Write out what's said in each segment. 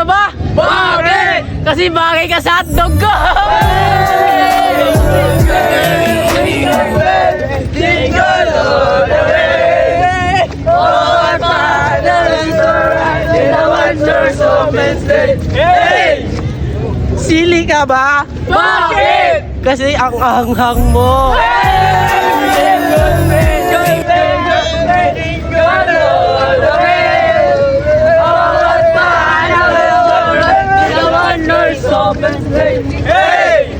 ka ba? Bakit? Kasi bagay ka sa hotdog ko! Jingle all the way. All my days are right in a wonders of Wednesday. Hey! Sili ka ba? Bakit? Kasi ang anghang mo! Jingle bell, jingle bell, jingle all the way. All my days are right in a wonders of Wednesday. Hey!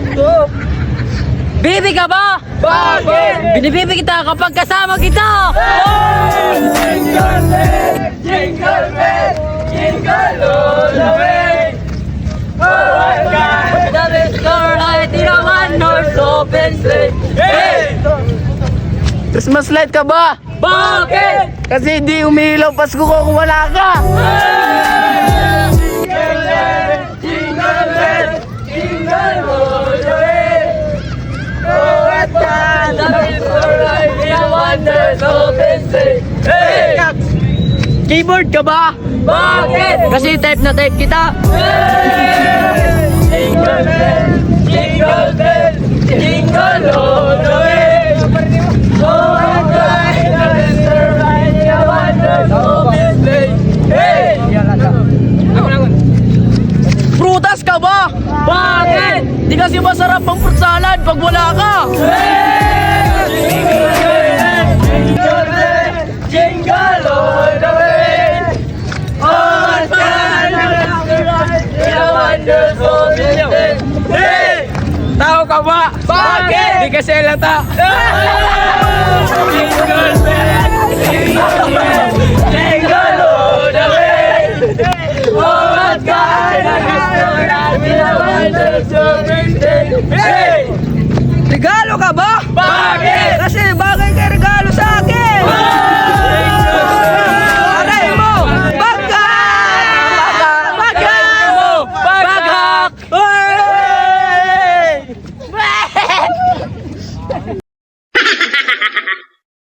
Bibi ka ba? Bakit? Binibibi kita kapag kasama kita! Jingle bell, jingle bell, jingle all the way. Oh my God, that is alright in a wonders of Wednesday. Hey! Christmas light ka ba? Bakit? Kasi di umiilaw Pasko ko kung wala ka! Jingle bell, jingle bell, jingle all the way. Oh my God, that is alright in a wonders of Wednesday. Hey! Keyboard ka ba? Bakit? Kasi type na type kita! Jingle bell, jingle bell, jingle all the way. Oh my God, that is the right in a wonders of Wednesday. Hey! Prutas ka ba? Bakit? Di kasi masarap ang fruit salad pag wala ka! Jingle bell, jingle bell, jingle all the way. Oh my God, that is the right in a wonders of Wednesday. Hey! Tao ka ba? Bakit? Di kasi lata! Jingle bell, jingle bell, jingle all the way. Oh my God, that is the right in a wonders of Wednesday. Hey! Regalo ka ba?